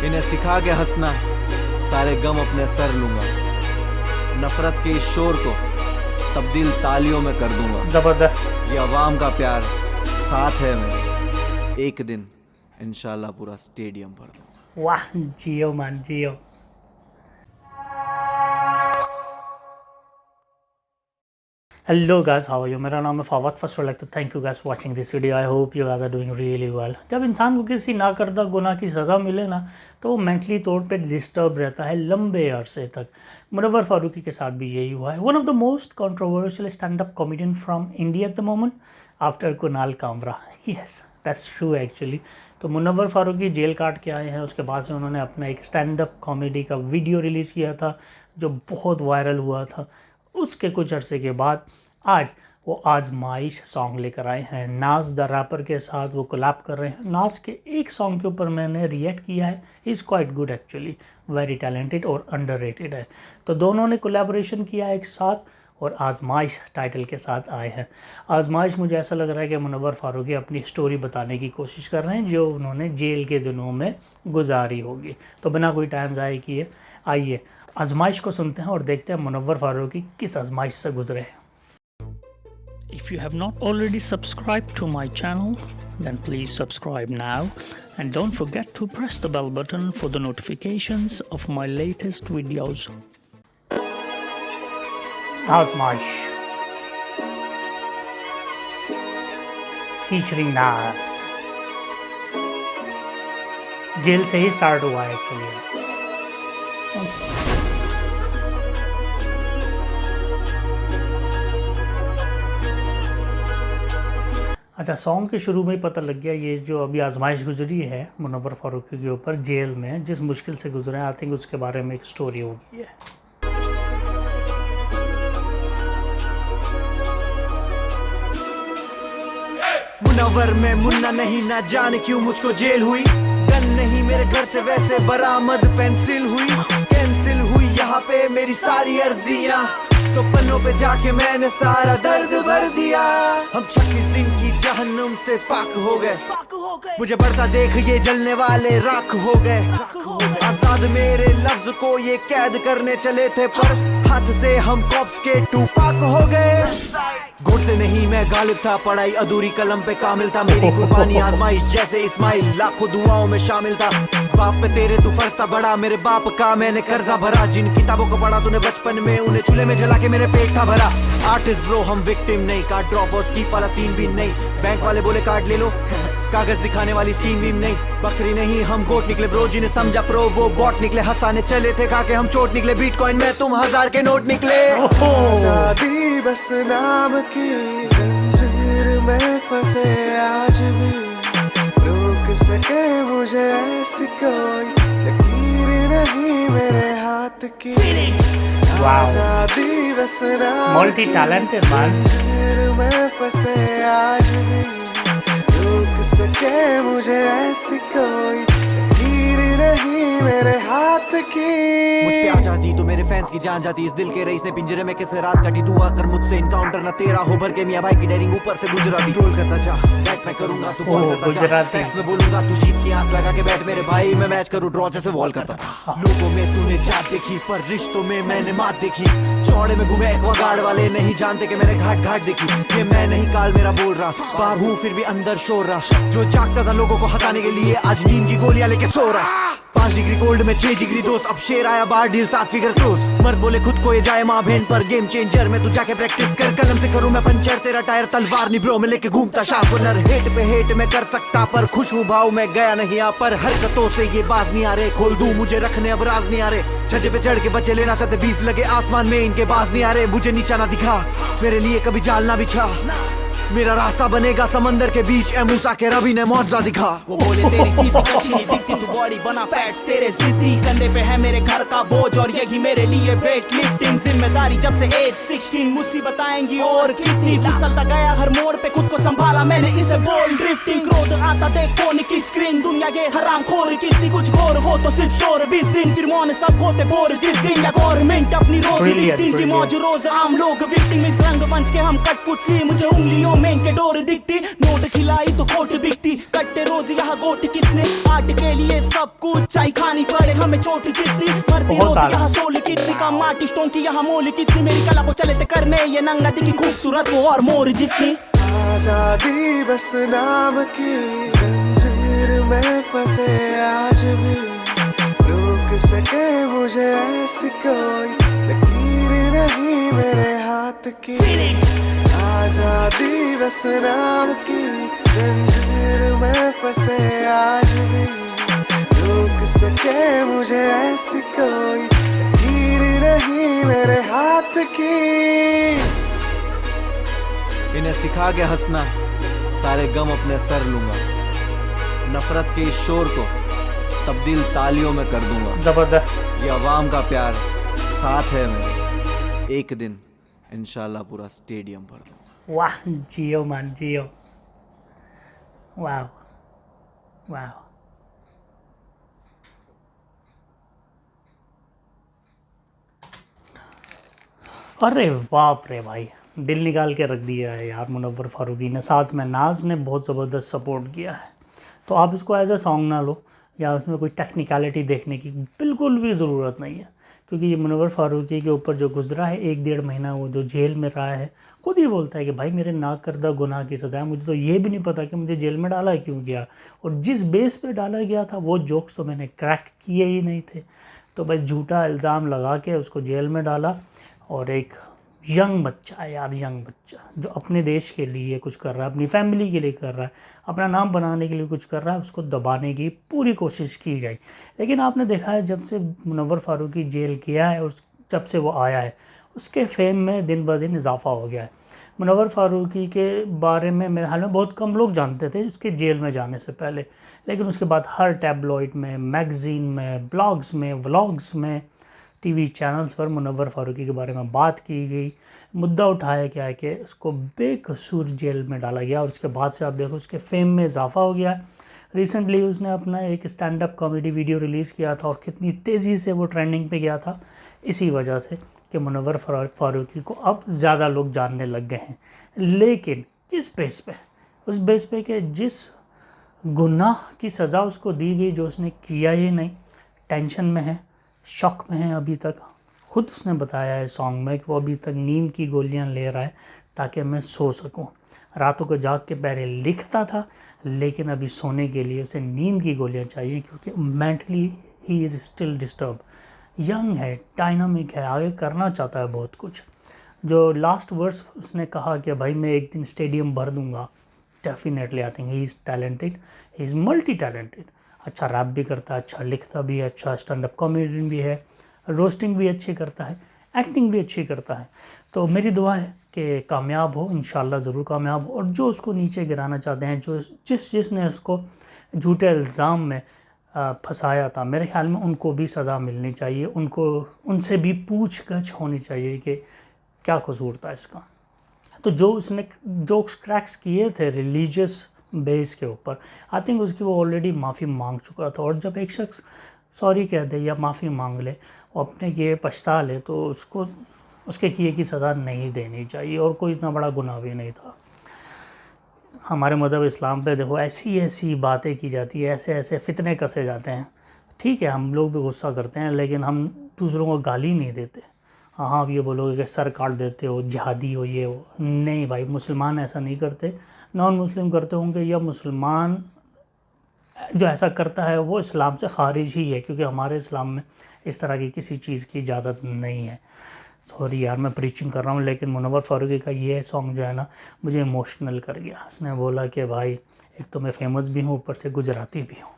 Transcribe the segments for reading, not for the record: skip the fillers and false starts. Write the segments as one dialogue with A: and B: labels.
A: इन्हें सिखा के हंसना, सारे गम अपने सर लूंगा। नफरत के इस शोर को तब्दील तालियों में कर दूंगा।
B: जबरदस्त।
A: ये अवाम का प्यार साथ है मेरे, एक दिन इंशाल्लाह पूरा स्टेडियम भर दूंगा।
B: वाह, जियो मान जियो। Hello guys, how are you? मेरा नाम है Fawad. First of like to thank you guys for watching this video. I hope you guys are doing really well. जब इंसान को किसी नाकर्दा गुनाह की सज़ा मिले ना, तो वो मेंटली तौर पे डिस्टर्ब रहता है लंबे अरसे तक। मुनव्वर फारूकी के साथ भी यही हुआ है। One of the most controversial stand up comedian from India at the moment after Kunal Kamra. Yes, that's true actually. तो मुनव्वर फारूकी जेल काट के आए हैं, उसके बाद से उन्होंने अपना एक स्टैंड अप कॉमेडी का वीडियो रिलीज़ किया था जो बहुत वायरल हुआ था। उसके कुछ अरसे के बाद आज वो आजमाइश सॉन्ग लेकर आए हैं। नाज द रैपर के साथ वो कोलैब कर रहे हैं। नाज के एक सॉन्ग के ऊपर मैंने रिएक्ट किया है। Is quite good actually, very talented और अंडररेटेड है। तो दोनों ने कोलैबोरेशन किया एक साथ और आजमाइश टाइटल के साथ आए हैं। आजमाइश मुझे ऐसा लग रहा है कि मुनव्वर फारूकी अपनी स्टोरी बताने की कोशिश कर रहे हैं जो उन्होंने जेल के दिनों में गुजारी होगी। तो बिना कोई टाइम ज़ाया किए आइए आजमाइश को सुनते हैं और देखते हैं मुनव्वर फारूकी किस आजमाइश से गुजरे हैं। If you have not already subscribed to my channel, then please subscribe now and don't forget to press the bell button for the notifications of my latest videos. Azmaish featuring Nas. Jail से ही start हुआ है actually. अच्छा, song के शुरू में ही पता लग गया ये जो अभी आजमाइश गुजरी है मुनव्वर फारूकी के ऊपर जेल में, जिस मुश्किल से गुजरे हैं, आई थिंक उसके बारे में एक स्टोरी होगी है।
A: मुनव्वर में मुन्ना नहीं, ना जाने क्यों मुझको जेल हुई। गन नहीं मेरे घर से वैसे बरामद पेंसिल हुई। कैंसिल हुई यहाँ पे मेरी सारी अर्जियाँ, तो पन्नों पे जाके मैंने सारा दर्द भर दिया। हम 26 दिन की जहन्नुम से पाक हो गए। मुझे बढ़ता देख ये जलने वाले राख हो गए। आजाद मेरे लफ्ज को ये कैद करने चले थे, पर हाथ से हम कॉप्स के टूपाक हो गए। गोद से नहीं मैं गालिब था, पढ़ाई अधूरी कलम पे कामिल था। मेरी कुर्बानी आजमाइश जैसे इस्माइल, लाखों दुआओं में शामिल था। बाप पे तेरे तू फर्ज था बड़ा, मेरे बाप का मैंने कर्जा भरा। जिन किताबों को पढ़ा तूने बचपन में, उन्हें चूल्हे में जला के मेरे पेट था भरा। आर्टिस्ट ब्रो हम विक्टिम नहीं, कार्ड ड्रॉप और स्कीप वाला सीन भी नहीं। बैंक वाले बोले कार्ड ले लो, कागज दिखाने वाली स्कीम भी नहीं। बकरी नहीं हम गोट निकले ब्रो, जिन्हें समझा प्रो वो बॉट निकले। हंसाने चले थे खा के हम चोट निकले। बिटकॉइन में तुम 1000 के नोट निकले।
C: आजादी बस नाम की जंजीर में फंसे आज भी, रोक सके मुझे ऐसी कोई लकीर नहीं मेरे हाथ की। आजादी बस नाम
B: मल्टी टैलेंटेड मैन।
C: जंजीर में फंसे आज भी, रोक सके मुझे ऐसी कोई लकीर नहीं मेरे हाथ की।
A: मुझ पे आ जाती तो मेरे फैंस की जान जाती। इस दिल के रईस ने पिंजरे में कैसे रात काटी। दुआ कर मुझसे इनकाउंटर ना तेरा हो, भर के मियां भाई की डेयरिंग ऊपर से गुजराती। रोल करता जा बैट मैं करूंगा तू बॉल करता जा।
B: गुजराती
A: मैं बोलूंगा तू जीत की आस लगा के बैठ मेरे भाई। मैं मैच करूं ड्रॉ जैसे वॉल करता था। लोगों में तूने जात देखी, पर रिश्तों में मैंने मात देखी। चौड़े में घूमे एक्वागार्ड वाले नहीं जानते कि मैंने घाट घाट देखी। ये मैं नहीं काल मेरा बोल रहा, बाहर हूँ फिर भी अंदर शोर रहा। जो जागता था लोगों को हंसाने के लिए, आज नींद की गोलियां लेके सो रहा। 5 डिग्री कोल्ड में 6 डिग्री दोस्त, अब शेर आया बाहर डील 7 फिगर क्लोज। मर्द बोले खुद को ये जाए माँ बहन पर, गेम चेंजर में तू जाके प्रैक्टिस कर। कलम से करूँ मैं पंचर, तेरा टायर तलवार नहीं ब्रो, मैं लेके घूमता शार्पनर। हेट पे हेट मैं कर सकता, पर खुश हूँ भाव मैं गया नहीं यहाँ पर। हरकतों से ये बाज नहीं आ रहे, खोल दूं मुझे रखने अब राज नहीं आ रहे। छज्जे पे चढ़ के बच्चे लेना चाहते बीफ, लगे आसमान में इनके बाज नहीं आ रहे। मुझे नीचा ना दिखा, मेरे लिए कभी जाल ना बिछा। मेरा रास्ता बनेगा समंदर के बीच, ए मूसा के रवि ने मौजा दिखा।
D: वो बोले तेरी फीस अच्छी दिखती, तू बॉडी बना फैट्स तेरे जिद्दी। कंधे पे है मेरे घर का बोझ और यही मेरे लिए वेट लिफ्टिंग। जिम्मेदारी जब से एज 16, मुसीबत आएंगी और कितनी। फिसलता गया हर मोड़ पे, खुद को संभाला मैंने इसे बोल ड्रिफ्टिंग। क्रोध आता देख फोन की स्क्रीन, दुनिया ये हराम खोर कितनी। कुछ घोर हो तो सिर्फ शोर 20 दिन, फिर मौन सब होते बोर। जिस दिन या गवर्नमेंट अपनी रोज दिन की मौज रोज, आम लोग विक्टिम। इस रंग मंच के हम कठपुतली, मुझे उंगलियों मेन के डोर दिखती, नोट खिलाई तो कोट बिकती, कट्टे रोज यहाँ गोट कितने, आर्ट के लिए सब कुछ चाय खानी पड़े हमें चोट जितनी, मरती रोज यहाँ सोल कितनी, कम आर्टिस्टों की यहाँ मोल कितनी, मेरी कला को चलते करने ये नंगा दिखी खूबसूरत वो और मोर जितनी।
C: आजादी बस नाम की जंजीर में फंसे आज भी, रोक सके मुझे ऐसी कोई लकीर नहीं मेरे हाथ की। आजादी बस नाम की जंजीर में फंसे आज भी, रोक सके मुझे ऐसी कोई लकीर नहीं मेरे हाथ की।
A: इन्हें सिखा के हंसना, सारे गम अपने सर लूंगा, नफरत के इस शोर को तब्दील तालियों में कर दूंगा।
B: जबरदस्त।
A: ये अवाम का प्यार साथ है मेरे, एक दिन इंशाल्लाह पूरा स्टेडियम भर दूंगा।
B: वाह, जियो मान जियो। वाह वाह। अरे बाप रे भाई, दिल निकाल के रख दिया है यार मुनव्वर फारूकी ने। साथ में नाज ने बहुत ज़बरदस्त सपोर्ट किया है। तो आप इसको एज ए सॉन्ग ना लो या उसमें कोई टेक्निकलिटी देखने की बिल्कुल भी ज़रूरत नहीं है, क्योंकि ये मुनव्वर फारूकी के ऊपर जो गुजरा है 1-1.5 महीना वो जो जेल में रहा है, खुद ही बोलता है कि भाई मेरे ना करदा गुनाह की सज़ा है, मुझे तो ये भी नहीं पता कि मुझे जेल में डाला क्यों गया, और जिस बेस पे डाला गया था वो जोक्स तो मैंने क्रैक किए ही नहीं थे। तो बस झूठा इल्ज़ाम लगा के उसको जेल में डाला। और एक यंग बच्चा है यार, यंग बच्चा जो अपने देश के लिए कुछ कर रहा है, अपनी फैमिली के लिए कर रहा है, अपना नाम बनाने के लिए कुछ कर रहा है, उसको दबाने की पूरी कोशिश की गई। लेकिन आपने देखा है जब से मुनव्वर फारूकी जेल गया है और जब से वो आया है, उसके फेम में दिन ब दिन इजाफा हो गया है। मुनव्वर फारूकी के बारे में मेरे ख्याल में बहुत कम लोग जानते थे उसके जेल में जाने से पहले, लेकिन उसके बाद हर टैबलॉइड में, मैगज़ीन में, ब्लॉग्स में, व्लॉग्स में, टीवी चैनल्स पर मुनव्वर फारूकी के बारे में बात की गई। मुद्दा उठाया गया है कि उसको बेकसूर जेल में डाला गया, और उसके बाद से आप देखो उसके फेम में इजाफा हो गया है। रिसेंटली उसने अपना एक stand up comedy video release किया था और कितनी तेज़ी से वो ट्रेंडिंग पे गया था, इसी वजह से कि मुनव्वर फारूकी को अब ज़्यादा लोग जानने लग गए हैं। लेकिन किस बेस पे? उस बेस पे कि जिस गुनाह की सज़ा उसको दी गई जो उसने किया ही नहीं, टेंशन में है, शॉक में है अभी तक। खुद उसने बताया है सॉन्ग में कि वो अभी तक नींद की गोलियां ले रहा है ताकि मैं सो सकूं। रातों को जाग के पहले लिखता था, लेकिन अभी सोने के लिए उसे नींद की गोलियां चाहिए, क्योंकि mentally he is still disturb. Young है, डायनामिक है, आगे करना चाहता है बहुत कुछ। जो लास्ट वर्स उसने कहा कि भाई मैं एक दिन स्टेडियम भर दूंगा, definitely I think he is talented, he is multi talented. अच्छा रैप भी करता है, अच्छा लिखता भी है, अच्छा स्टैंड अप कॉमेडियन भी है, रोस्टिंग भी अच्छी करता है, एक्टिंग भी अच्छी करता है। तो मेरी दुआ है कि कामयाब हो, इंशाल्लाह ज़रूर कामयाब हो। और जो उसको नीचे गिराना चाहते हैं, जो जिसने उसको झूठे इल्ज़ाम में फंसाया था, मेरे ख्याल में उनको भी सज़ा मिलनी चाहिए, उनको उनसे भी पूछगछ होनी चाहिए कि क्या कसूर था इसका। तो जो उसने जोक्स क्रैक्स किए थे रिलीजियस बेस के ऊपर, आई थिंक उसकी वो ऑलरेडी माफ़ी मांग चुका था। और जब एक शख्स सॉरी कह दे या माफ़ी मांग ले, वो अपने किए पछता ले, तो उसको उसके किए की सज़ा नहीं देनी चाहिए। और कोई इतना बड़ा गुनाह भी नहीं था। हमारे मज़हब इस्लाम पे देखो ऐसी ऐसी बातें की जाती है, ऐसे ऐसे फितने कसे जाते हैं। ठीक है, हम लोग भी गुस्सा करते हैं, लेकिन हम दूसरों को गाली नहीं देते। हाँ आप ये बोलोगे कि सर काट देते हो, जिहादी हो, ये हो। नहीं भाई, मुसलमान ऐसा नहीं करते, नॉन मुस्लिम करते होंगे, या मुसलमान जो ऐसा करता है वो इस्लाम से खारिज ही है, क्योंकि हमारे इस्लाम में इस तरह की किसी चीज़ की इजाज़त नहीं है। सॉरी यार मैं प्रीचिंग कर रहा हूँ, लेकिन मुनव्वर फारूकी का ये सॉन्ग जो है ना, मुझे इमोशनल कर गया। उसने बोला कि भाई एक तो मैं फेमस भी हूँ, ऊपर से गुजराती भी हूँ।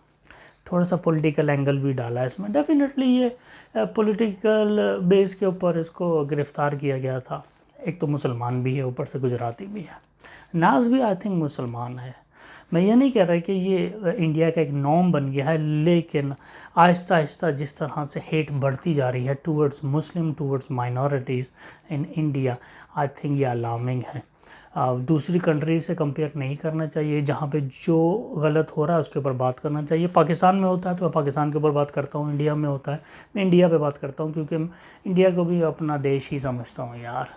B: थोड़ा सा पॉलिटिकल एंगल भी डाला है इसमें। डेफिनेटली ये पॉलिटिकल बेस के ऊपर इसको गिरफ़्तार किया गया था। एक तो मुसलमान भी है, ऊपर से गुजराती भी है। नाज भी आई थिंक मुसलमान है। मैं ये नहीं कह रहा कि ये इंडिया का एक नॉर्म बन गया है, लेकिन आहिस्ता आहिस्ता जिस तरह से हेट बढ़ती जा रही है towards Muslim, towards minorities in India, I think ये अलार्मिंग है। दूसरी कंट्री से कंपेयर नहीं करना चाहिए। जहाँ पे जो गलत हो रहा है उसके ऊपर बात करना चाहिए। पाकिस्तान में होता है तो मैं पाकिस्तान के ऊपर बात करता हूँ, इंडिया में होता है मैं इंडिया पे बात करता हूँ, क्योंकि इंडिया को भी अपना देश ही समझता हूँ यार।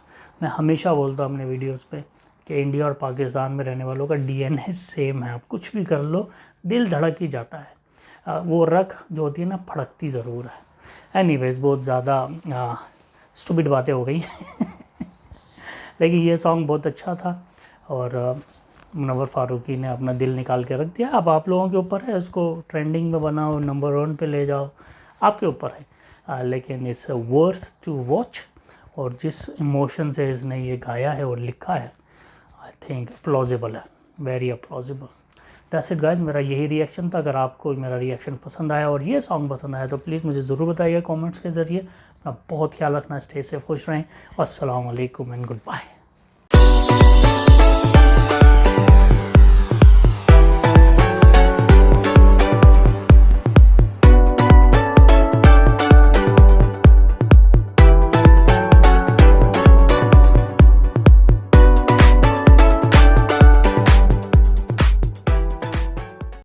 B: मैं हमेशा बोलता हूँ अपने वीडियोस पे कि इंडिया और पाकिस्तान में रहने वालों का डीएनए सेम है, आप कुछ भी कर लो दिल धड़क ही जाता है। वो रख जो होती है ना फड़कती ज़रूर है। एनीवेज़ बहुत ज़्यादा स्टूपिड बातें हो गई लेकिन ये सॉन्ग बहुत अच्छा था और मुनव्वर फ़ारूकी ने अपना दिल निकाल के रख दिया। अब आप लोगों के ऊपर है, इसको ट्रेंडिंग में बनाओ, नंबर 1 पे ले जाओ, आपके ऊपर है। लेकिन इट्स वर्थ टू वॉच और जिस इमोशन से इसने ये गाया है और लिखा है आई थिंक प्लॉजिबल है, very plausible. That's it guys, मेरा यही रिएक्शन था। अगर आपको मेरा रिएक्शन पसंद आया और ये सॉन्ग पसंद आया तो प्लीज़ मुझे ज़रूर बताइए कमेंट्स के ज़रिए। अपना बहुत ख्याल रखना, स्टे सेफ, खुश रहें। अस्सलाम वालेकुम एंड गुड बाय।